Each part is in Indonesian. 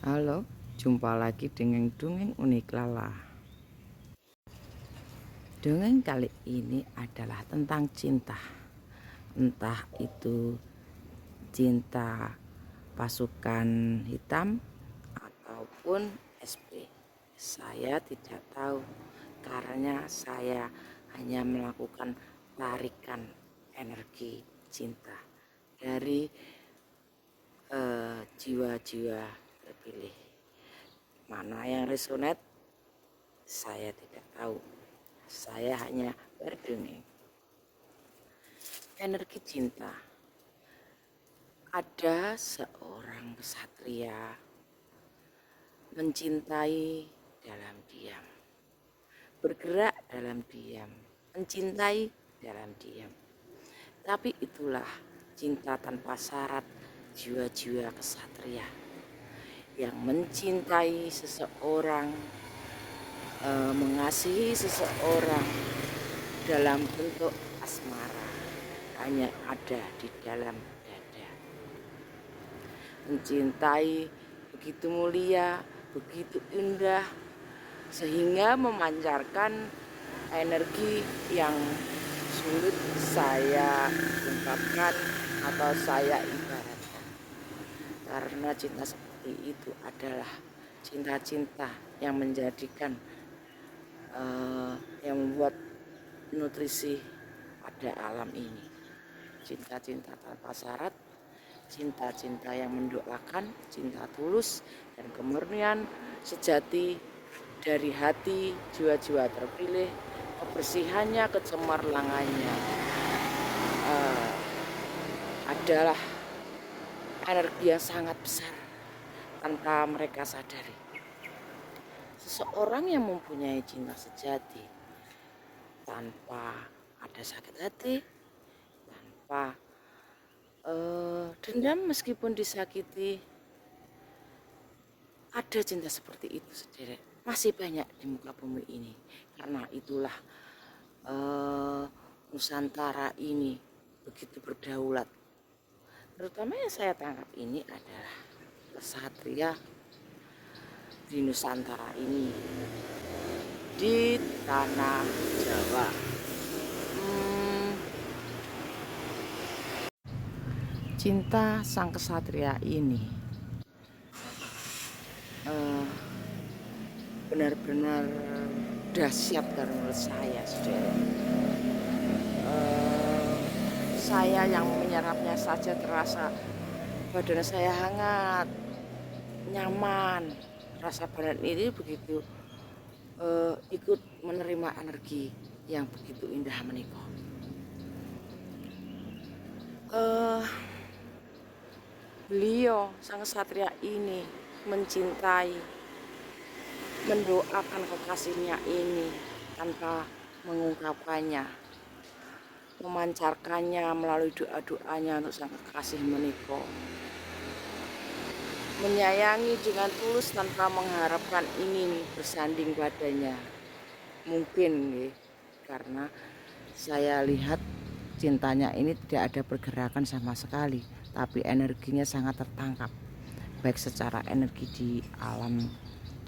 Halo, jumpa lagi dengan dongeng unik Lala. Dongeng kali ini adalah tentang cinta. Entah itu cinta pasukan hitam ataupun SP. Saya tidak tahu karena saya hanya melakukan tarikan energi cinta dari jiwa-jiwa terpilih. Mana yang resonate saya tidak tahu. Saya hanya berdongeng. Energi cinta. Ada seorang kesatria mencintai dalam diam, bergerak dalam diam, mencintai dalam diam. Tapi itulah cinta tanpa syarat jiwa-jiwa kesatria yang mencintai seseorang, mengasihi seseorang dalam bentuk asmara, hanya ada di dalam dada. Mencintai begitu mulia, begitu indah, sehingga memancarkan energi yang sulit saya ungkapkan atau saya ibaratkan. Karena cinta seperti itu adalah cinta-cinta yang menjadikan yang membuat nutrisi pada alam ini. Cinta-cinta tanpa syarat, cinta-cinta yang mendoakan, cinta tulus dan kemurnian sejati dari hati jiwa-jiwa terpilih, kebersihannya, kecemerlangannya adalah energi yang sangat besar tanpa mereka sadari. Seseorang yang mempunyai cinta sejati tanpa ada sakit hati, tanpa dendam meskipun disakiti, ada cinta seperti itu sendiri. Masih banyak di muka bumi ini. Karena itulah Nusantara ini begitu berdaulat. Terutama yang saya tangkap ini adalah kesatria di Nusantara ini, di tanah Jawa. Cinta sang kesatria ini benar-benar dahsyat kalau menurut saya, saudara. Saya yang menyerapnya saja terasa badan saya hangat, nyaman. Rasa badan ini begitu ikut menerima energi yang begitu indah menika. Beliau sang kesatria ini mencintai, mendoakan kekasihnya ini tanpa mengungkapkannya, memancarkannya melalui doa-doanya untuk sang kekasih menika. Menyayangi dengan tulus tanpa mengharapkan ingin bersanding padanya. Mungkin karena saya lihat cintanya ini tidak ada pergerakan sama sekali, tapi energinya sangat tertangkap, baik secara energi di alam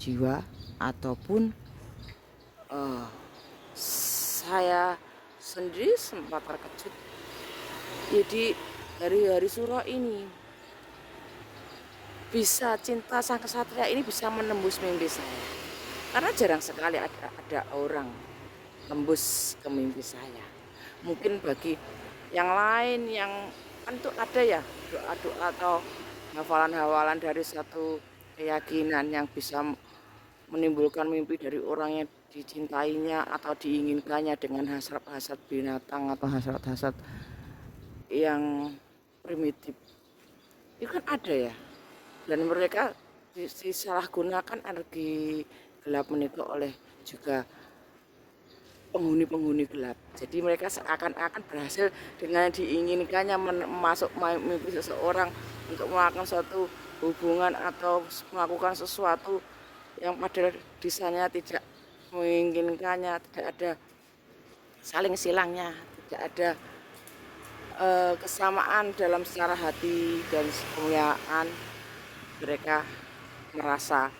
jiwa ataupun saya sendiri sempat terkejut. Jadi hari-hari suro ini bisa cinta sang kesatria ini bisa menembus mimpi saya. Karena jarang sekali ada orang tembus ke mimpi saya. Mungkin bagi yang lain yang kan tuh ada ya doa-doa atau hafalan-hafalan dari satu keyakinan yang bisa menimbulkan mimpi dari orang yang dicintainya atau diinginkannya dengan hasrat-hasrat binatang atau hasrat-hasrat yang primitif. Itu kan ada ya. Dan mereka disalahgunakan energi gelap menika oleh juga penghuni-penghuni gelap. Jadi mereka seakan-akan berhasil dengan diinginkannya masuk mimpi seseorang untuk melakukan suatu hubungan atau melakukan sesuatu yang padahal desanya tidak menginginkannya, tidak ada saling silangnya, tidak ada kesamaan dalam secara hati dan kemuliaan. Mereka merasa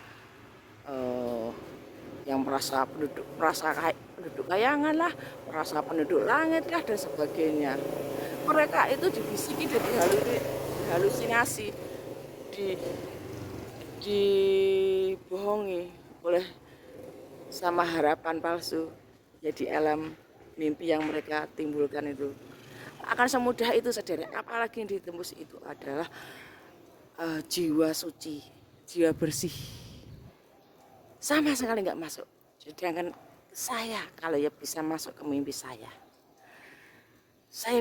eh, yang penduduk kayangan lah, merasa penduduk langit lah dan sebagainya. Mereka itu dibisiki dan dihalusinasi, di dibohongi oleh sama harapan palsu. Jadi alam mimpi yang mereka timbulkan itu akan semudah itu saudara. Apalagi yang ditembus itu adalah jiwa suci, jiwa bersih, sama sekali nggak masuk. Sedangkan saya kalau ya bisa masuk ke mimpi saya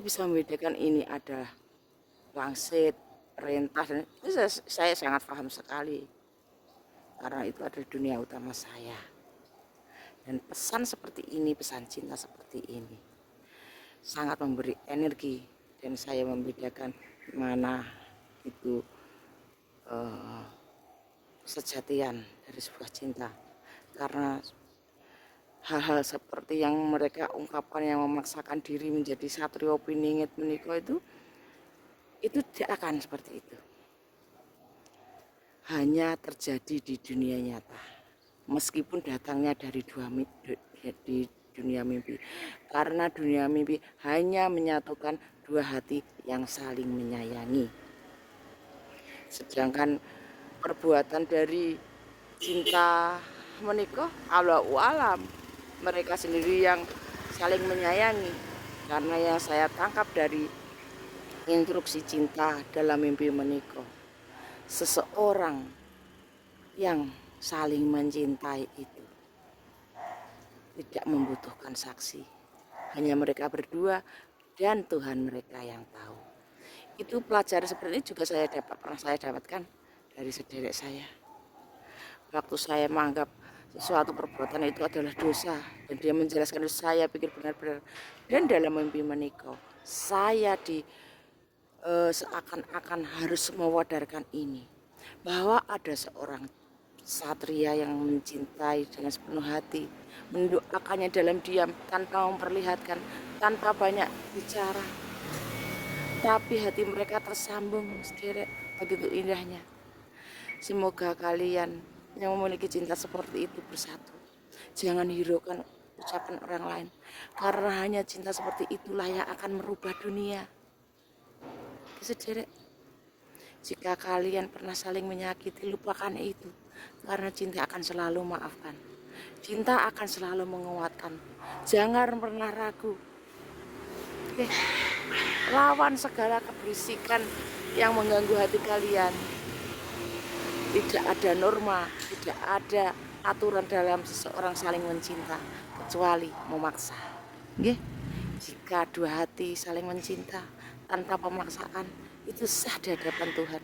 bisa membedakan ini adalah wangsit, perintah, dan itu saya sangat paham sekali karena itu adalah dunia utama saya. Dan pesan seperti ini, pesan cinta seperti ini sangat memberi energi, dan saya membedakan mana itu kesejatian dari sebuah cinta. Karena hal-hal seperti yang mereka ungkapkan yang memaksakan diri menjadi satrio piningit menika itu tidak akan seperti itu. Hanya terjadi di dunia nyata, meskipun datangnya dari di dunia mimpi. Karena dunia mimpi hanya menyatukan dua hati yang saling menyayangi. Sedangkan perbuatan dari cinta menikah Allahu alam, mereka sendiri yang saling menyayangi. Karena yang saya tangkap dari instruksi cinta dalam mimpi menikah, seseorang yang saling mencintai itu tidak membutuhkan saksi, hanya mereka berdua dan Tuhan mereka yang tahu. Itu pelajaran seperti ini juga pernah saya dapatkan dari saudara saya. Waktu saya menganggap sesuatu perbuatan itu adalah dosa, dan dia menjelaskan itu, saya pikir benar-benar. Dan dalam mimpi menikah saya seakan-akan harus mewadarkan ini, bahwa ada seorang satria yang mencintai dengan sepenuh hati, mendoakannya dalam diam tanpa memperlihatkan, tanpa banyak bicara, tapi hati mereka tersambung sederek, begitu indahnya. Semoga kalian yang memiliki cinta seperti itu bersatu. Jangan hiraukan ucapan orang lain, karena hanya cinta seperti itulah yang akan merubah dunia. Sederek, jika kalian pernah saling menyakiti, lupakan itu, karena cinta akan selalu maafkan. Cinta akan selalu menguatkan. Jangan pernah ragu. Oke. Lawan segala keberisikan yang mengganggu hati kalian. Tidak ada norma, tidak ada aturan dalam seseorang saling mencinta kecuali memaksa. Nggih. Jika dua hati saling mencinta tanpa pemaksaan, itu sah di hadapan Tuhan.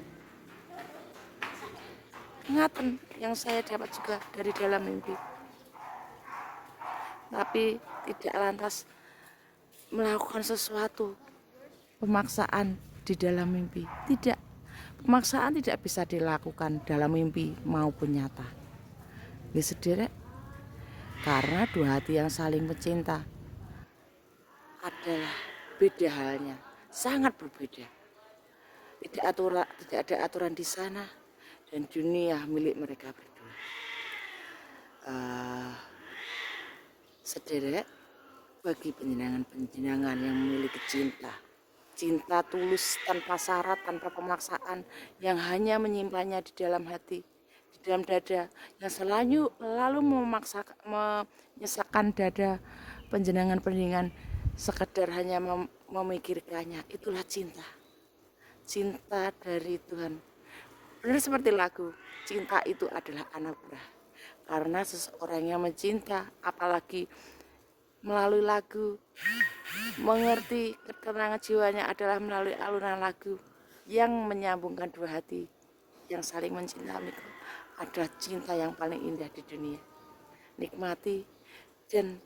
Ingatan yang saya dapat juga dari dalam mimpi. Tapi tidak lantas melakukan sesuatu pemaksaan di dalam mimpi. Tidak. Pemaksaan tidak bisa dilakukan dalam mimpi maupun nyata. Ya sederek, karena dua hati yang saling mencinta adalah beda halnya, sangat berbeda. Tidak ada aturan di sana, dan dunia milik mereka berdua. Sederek, bagi penjenengan yang memiliki cinta tulus tanpa syarat, tanpa pemaksaan, yang hanya menyimpannya di dalam hati, di dalam dada, yang lalu menyesakkan dada penjenengan sekedar hanya memikirkannya. Itulah cinta dari Tuhan. Benar seperti lagu, cinta itu adalah anugerah. Karena seseorang yang mencinta, apalagi melalui lagu, mengerti ketenangan jiwanya adalah melalui alunan lagu yang menyambungkan dua hati yang saling mencintai. Itu adalah cinta yang paling indah di dunia. Nikmati dan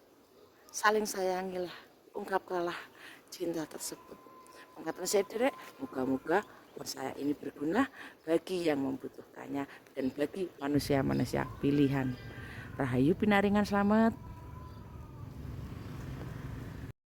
saling sayangilah, ungkapkanlah cinta tersebut. Mengatakan saya moga-moga saya ini berguna bagi yang membutuhkannya dan bagi manusia-manusia pilihan. Rahayu pinaringan, selamat.